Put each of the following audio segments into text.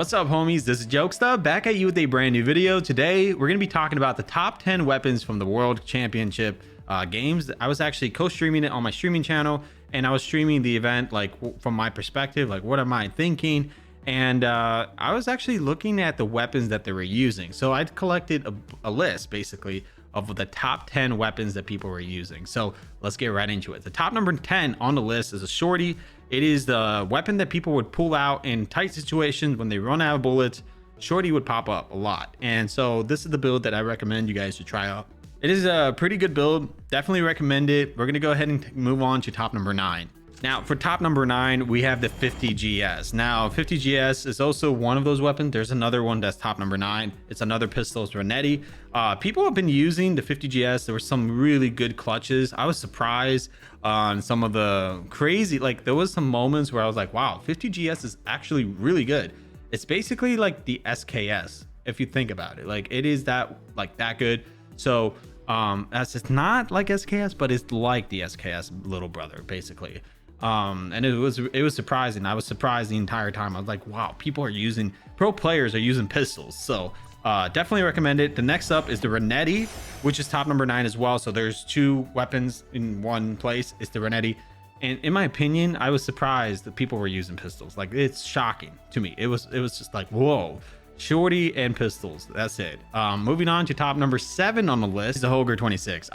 What's up, homies? This is Jokesta back at you with a brand new video. Today we're going to be talking about the top 10 weapons from the World Championship games. I was actually co-streaming it on my streaming channel, and I was streaming the event like from my perspective, like what am I thinking, and I was actually looking at the weapons that they were using. So I collected a list basically of the top 10 weapons that people were using. So let's get right into it. The top number 10 on the list is a shorty. It is the weapon that people would pull out in tight situations when they run out of bullets. Shorty would pop up a lot, and so this is the build that I recommend you guys to try out. It is a pretty good build, definitely recommend it. We're gonna go ahead and move on to top number 9. Now for top number 9, we have the 50 GS. Now 50 GS is also one of those weapons. There's another one that's top number 9. It's another pistol, it's Renetti. People have been using the 50 GS. There were some really good clutches. I was surprised on some of the crazy, like there was some moments where I was like, wow, 50 GS is actually really good. It's basically like the SKS if you think about it. Like it is that good. So as it's not like SKS, but it's like the SKS little brother basically. And it was surprising. I was surprised the entire time. I was like, wow, pro players are using pistols. So definitely recommend it. The next up is the Renetti, which is top number 9 as well. So there's 2 weapons in one place. It's the Renetti, and in my opinion, I was surprised that people were using pistols. Like it's shocking to me. It was just like, whoa, shorty and pistols. That's it. Moving on to top number 7 on the list is the Holger 26.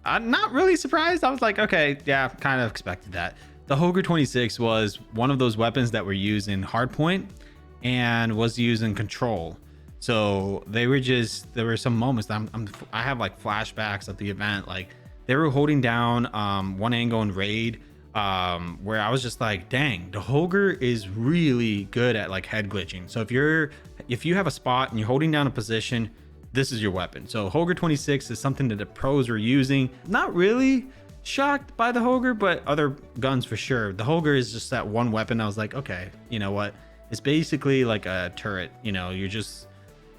I'm not really surprised. I was like, okay, yeah, kind of expected that. The Holger 26 was one of those weapons that were used in hardpoint and was used in control. So there were some moments that I have like flashbacks of the event. Like they were holding down one angle in raid where I was just like, dang, the Holger is really good at like head glitching. So if you have a spot and you're holding down a position, this is your weapon. So Holger 26 is something that the pros are using. Not really shocked by the Holger, but other guns for sure. The Holger is just that one weapon. I was like, okay, you know what? It's basically like a turret. You know, you're just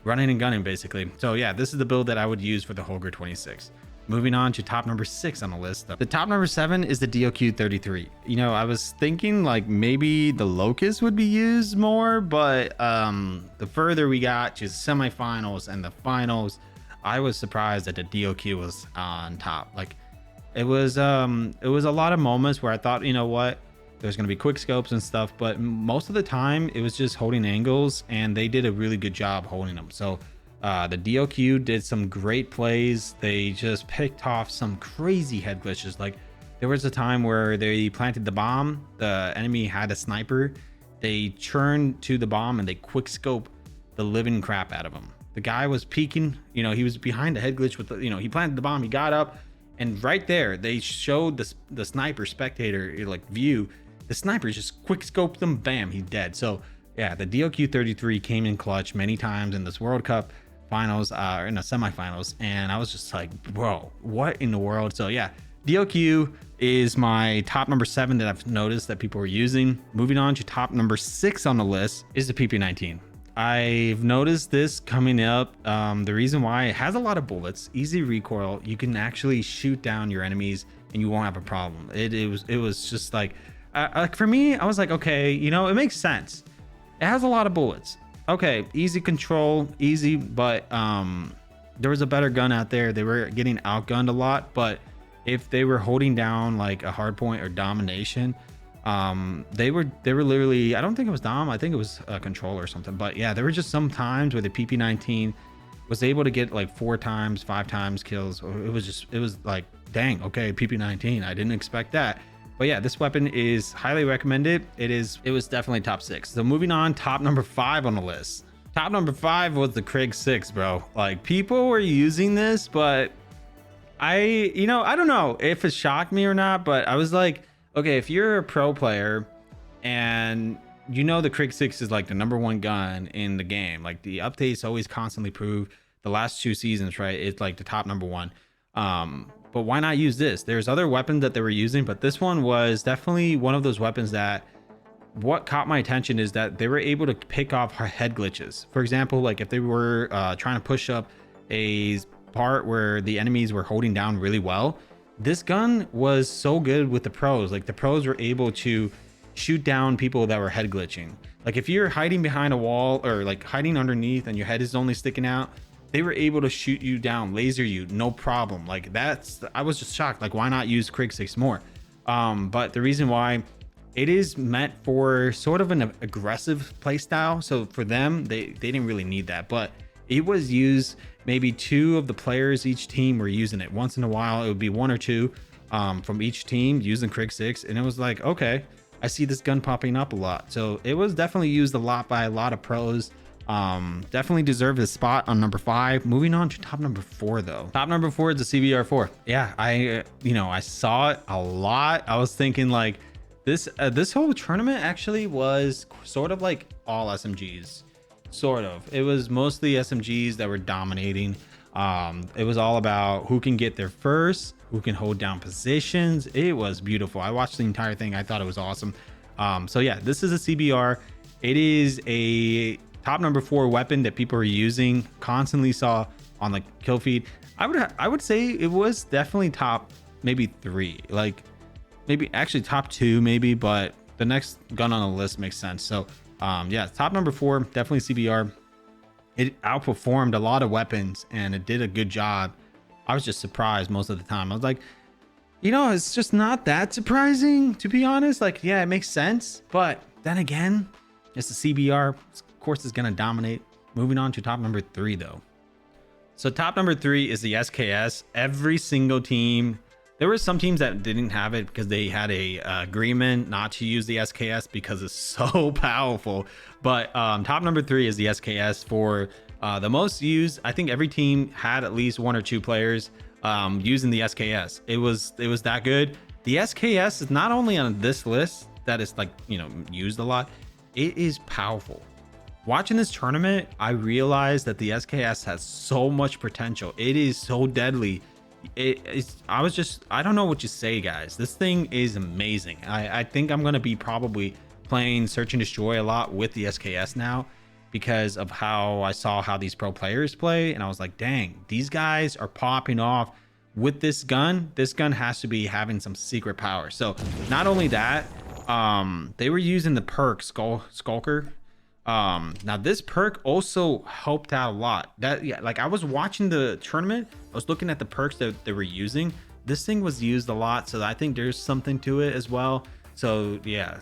running and gunning basically. So yeah, this is the build that I would use for the Holger 26. Moving on to top number 6 on the list. The top number 7 is the DOQ 33. You know, I was thinking like maybe the Locust would be used more, but the further we got to semifinals and the finals, I was surprised that the DOQ was on top. Like it was a lot of moments where I thought, you know what, there's going to be quick scopes and stuff, but most of the time it was just holding angles, and they did a really good job holding them. So the DOQ did some great plays. They just picked off some crazy head glitches. Like there was a time where they planted the bomb, the enemy had a sniper, they turned to the bomb and they quick scope the living crap out of him. The guy was peeking, you know, he was behind the head glitch with the, you know, he planted the bomb, he got up, and right there they showed the sniper spectator like view. The sniper just quick scoped him, bam, he's dead. So yeah, the DOQ 33 came in clutch many times in this World Cup finals, in the semifinals, and I was just like, bro, what in the world? So yeah, DOQ is my top number 7 that I've noticed that people were using. Moving on to top number 6 on the list is the PP19. I've noticed this coming up. The reason why, it has a lot of bullets, easy recoil, you can actually shoot down your enemies and you won't have a problem. It was just like for me, I was like, okay, you know, it makes sense. It has a lot of bullets. Okay, easy control, easy, but there was a better gun out there. They were getting outgunned a lot, but if they were holding down like a hard point or domination, they were literally, I don't think it was dom, I think it was a control or something. But yeah, there were just some times where the PP19 was able to get like 4 times, 5 times kills. It was like, dang, okay, PP19, I didn't expect that. But yeah, this weapon is highly recommended. It was definitely top 6. So moving on, top number 5 on the list. Top number 5 was the Krig 6, bro. Like people were using this, but I don't know if it shocked me or not, but I was like, okay, if you're a pro player and you know the Krig 6 is like the number 1 gun in the game, like the updates always constantly prove the last 2 seasons, right? It's like the top number 1. But why not use this? There's other weapons that they were using, but this one was definitely one of those weapons that, what caught my attention is that they were able to pick off head glitches. For example, like if they were trying to push up a part where the enemies were holding down really well, this gun was so good with the pros. Like the pros were able to shoot down people that were head glitching. Like if you're hiding behind a wall or like hiding underneath and your head is only sticking out, they were able to shoot you down, laser you, no problem. Like I was just shocked. Like why not use Krig 6 more? But the reason why, it is meant for sort of an aggressive play style. So for them, they didn't really need that, but it was used, maybe 2 of the players each team were using it. Once in a while, it would be 1 or 2 from each team using Krig 6. And it was like, okay, I see this gun popping up a lot. So it was definitely used a lot by a lot of pros. Definitely deserved a spot on number 5. Moving on to top number 4 though. Top number 4 is the CBR4. Yeah, I saw it a lot. I was thinking like this whole tournament actually was sort of like all SMGs. Sort of. It was mostly SMGs that were dominating. It was all about who can get there first, who can hold down positions. It was beautiful. I watched the entire thing. I thought it was awesome. So yeah, this is a CBR. It is a top number 4 weapon that people are using. Constantly saw on the kill feed. I would say it was definitely top maybe 3, like maybe actually top 2 maybe, but the next gun on the list makes sense. So yeah, top number 4, definitely CBR. It outperformed a lot of weapons and it did a good job. I was just surprised most of the time. I was like, it's just not that surprising, to be honest. Like, yeah, it makes sense, but then again, it's the CBR. Of course, it's gonna dominate. Moving on to top number 3 though. So top number 3 is the SKS. Every single team, there were some teams that didn't have it because they had a agreement not to use the SKS because it's so powerful. But top number 3 is the SKS for the most used. I think every team had at least 1 or 2 players using the SKS. It was that good. The SKS is not only on this list that is like, used a lot, it is powerful. Watching this tournament, I realized that the SKS has so much potential. It is so deadly. I don't know what you say, guys. This thing is amazing. I think I'm gonna be probably playing Search and Destroy a lot with the SKS now because of how I saw how these pro players play, and I was like, dang, these guys are popping off with this gun. This gun has to be having some secret power. So not only that, they were using the perk Skulker. Now this perk also helped out a lot. Like I was watching the tournament, I was looking at the perks that they were using. This thing was used a lot, so I think there's something to it as well. So yeah,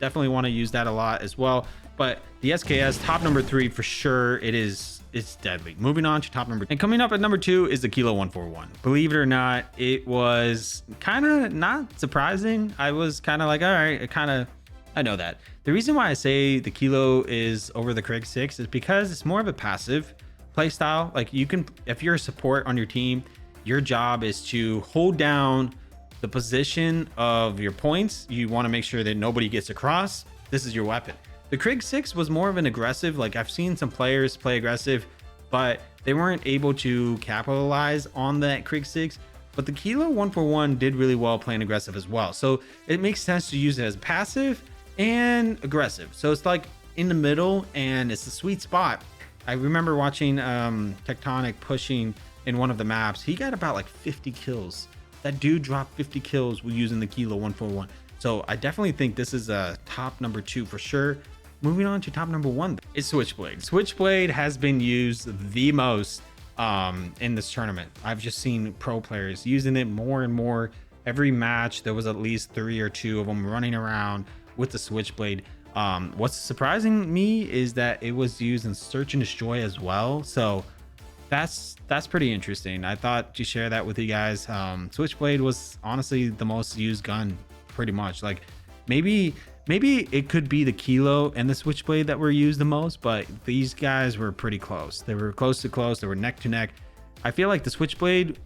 definitely want to use that a lot as well. But the SKS, top number 3 for sure. It's deadly. Moving on to top number, and coming up at number 2 is the Kilo 141. Believe it or not, it was kind of not surprising. I was kind of like, all right, I know that. The reason why I say the Kilo is over the Krig 6 is because it's more of a passive play style. Like you can, if you're a support on your team, your job is to hold down the position of your points. You want to make sure that nobody gets across. This is your weapon. The Krig 6 was more of an aggressive, like I've seen some players play aggressive, but they weren't able to capitalize on that Krig 6. But the Kilo 141 did really well playing aggressive as well. So it makes sense to use it as passive and aggressive. So it's like in the middle and it's a sweet spot. I remember watching Tectonic pushing in one of the maps. He got about like 50 kills. That dude dropped 50 kills using the Kilo 141. So I definitely think this is a top number 2 for sure. Moving on to top number 1 is Switchblade. Switchblade has been used the most in this tournament. I've just seen pro players using it more and more. Every match there was at least 3 or 2 of them running around with the Switchblade. What's surprising me is that it was used in Search and Destroy as well. So that's pretty interesting. I thought to share that with you guys. Switchblade was honestly the most used gun pretty much. Like maybe it could be the Kilo and the Switchblade that were used the most, but these guys were pretty close. They were close to close. They were neck to neck. I feel like the Switchblade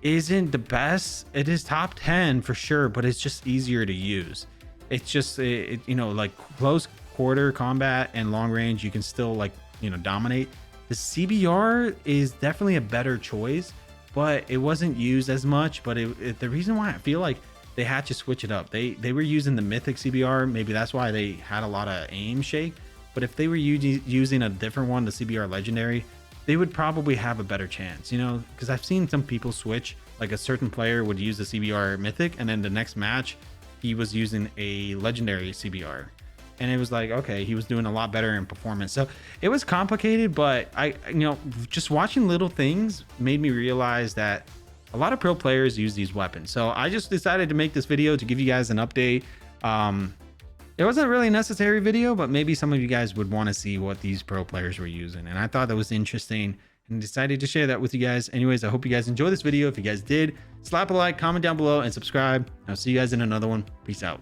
isn't the best. It is top 10 for sure, but it's just easier to use. It's just like close quarter combat and long range, you can still like dominate. The CBR is definitely a better choice, but it wasn't used as much. But the reason why I feel like they had to switch it up, they were using the mythic CBR. Maybe that's why they had a lot of aim shake. But if they were using a different one, the CBR legendary, they would probably have a better chance, because I've seen some people switch. Like a certain player would use the CBR mythic, and then the next match he was using a legendary CBR. and it was like, okay, he was doing a lot better in performance. So it was complicated, but just watching little things made me realize that a lot of pro players use these weapons. So I just decided to make this video to give you guys an update. It wasn't really a necessary video, but maybe some of you guys would want to see what these pro players were using, and I thought that was interesting and decided to share that with you guys. Anyways, I hope you guys enjoyed this video. If you guys did, slap a like, comment down below, and subscribe. I'll see you guys in another one. Peace out.